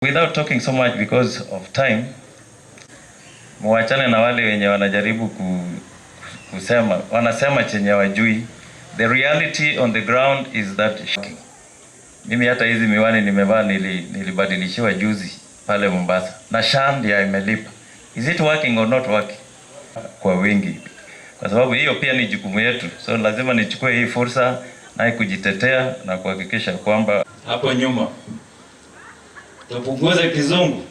Without talking so much because of time, muachane na wale wenye wanajaribu kusema, wanasema chenye wajui. The reality on the ground is that mimi hata hizi miwani nimevaa nilibadilishiwa juzi pale Mombasa. Na SHA ndio imelipa. Is it working or not working? Kwa wingi. Kwa sababu hiyo pia ni jukumu yetu. So lazima nichukue hii fursa na kujitetea na kuhakikisha kwamba hapo nyuma tupunguze kizungu.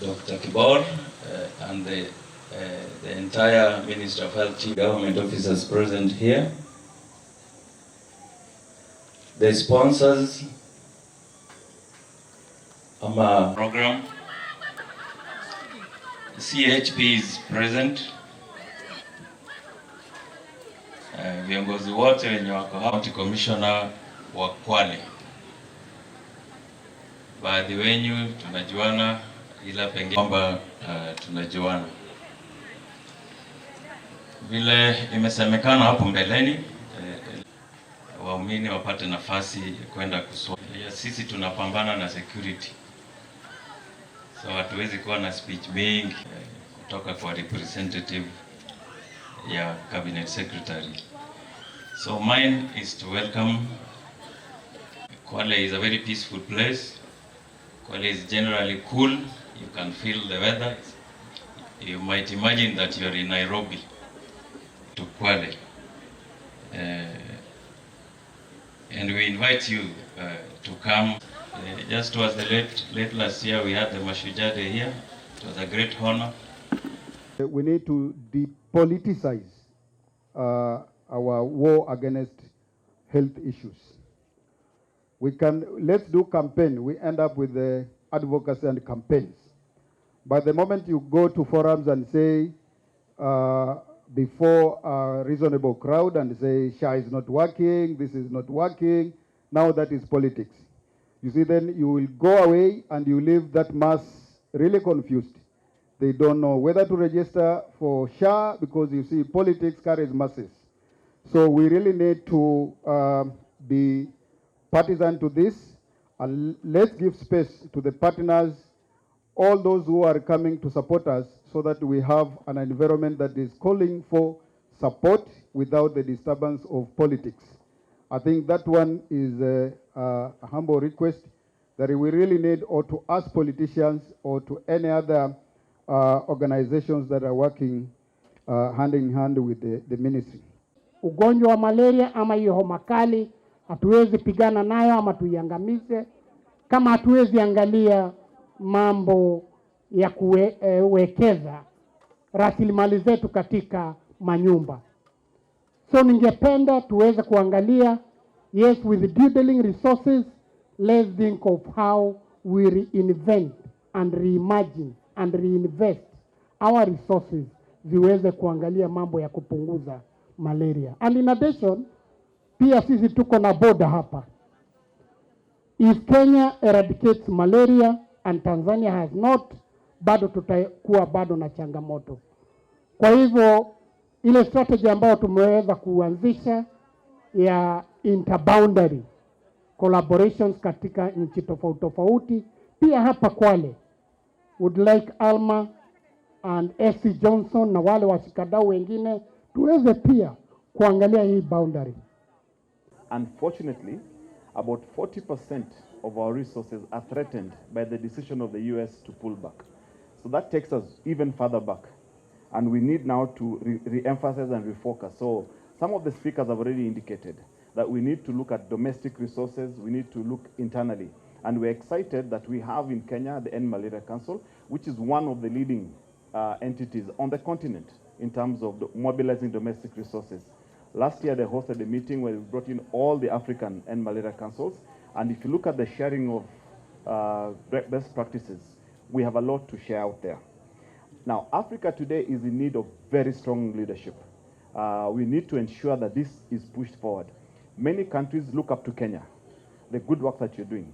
Dr. Kibor and the entire Minister of Health, government officers present here, the sponsors of our program, CHP is present, viongozi wote wenye wako County Commissioner wa KWALE. Baadhi wenyu tunajuana, ila pengine kwamba tunajuana. Vile imesemekana hapo mbeleni, waumini wapate nafasi kwenda kuswali. Sisi tunapambana na security, so hatuwezi kuwa na speech mingi kutoka kwa representative ya cabinet secretary. So mine is to welcome. KWALE is a very peaceful place. KWALE is generally cool. You can feel the weather. You might imagine that you're in Nairobi to KWALE. And we invite you to come. Just towards the late last year, we had the Mashujaa Day here. It was a great honor. We need to depoliticize our war against health issues. Let's do campaign. We end up with the advocacy and campaigns. But the moment you go to forums and say, before a reasonable crowd and say, SHA is not working, this is not working, now that is politics. You see, then you will go away and you leave that mass really confused. They don't know whether to register for SHA because you see politics carries masses. So we really need to be partisan to this, and let's give space to the partners, all those who are coming to support us, so that we have an environment that is calling for support without the disturbance of politics. I think that one is a humble request that we really need, or to us politicians or to any other organizations that are working hand in hand with the ministry. Ugonjwa wa malaria ama hiyo homa kali hatuwezi pigana nayo ama tuiangamize kama hatuwezi angalia mambo ya kuwekeza rasilimali zetu katika manyumba. So ningependa tuweze kuangalia, yes, with the building resources, let's think of how we reinvent and reimagine and reinvest our resources ziweze kuangalia mambo ya kupunguza malaria. And in addition, pia sisi tuko na border hapa. If Kenya eradicates malaria and Tanzania has not, bado tutakuwa bado na changamoto. Kwa hivyo ile strategy ambayo tumeweza kuanzisha ya interboundary collaborations katika nchi tofauti tofauti, pia hapa KWALE, would like Alma and SC Johnson na wale washikadau wengine tuweze pia kuangalia hii boundary. Unfortunately, about 40% of our resources are threatened by the decision of the US to pull back. So that takes us even further back. And we need now to re-emphasize and refocus. So some of the speakers have already indicated that we need to look at domestic resources, we need to look internally. And we're excited that we have in Kenya the End Malaria Council, which is one of the leading entities on the continent in terms of mobilizing domestic resources. Last year they hosted a meeting where we brought in all the African End Malaria Councils. And if you look at the sharing of best practices, we have a lot to share out there. Now, Africa today is in need of very strong leadership. We need to ensure that this is pushed forward. Many countries look up to Kenya, the good work that you're doing,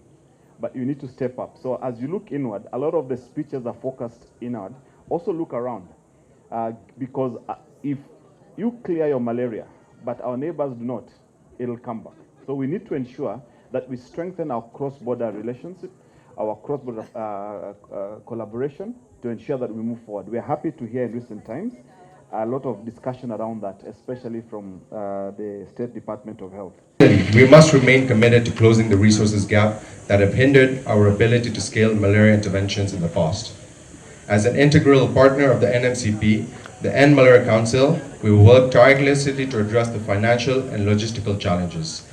but you need to step up. So as you look inward, a lot of the speeches are focused inward. Also look around, because if you clear your malaria, but our neighbors do not, it'll come back. So we need to ensure that we strengthen our cross-border relationship, our cross-border collaboration to ensure that we move forward. We are happy to hear in recent times a lot of discussion around that, especially from the State Department of Health. We must remain committed to closing the resources gap that have hindered our ability to scale malaria interventions in the past. As an integral partner of the NMCP, the End Malaria Council, we will work tirelessly to address the financial and logistical challenges.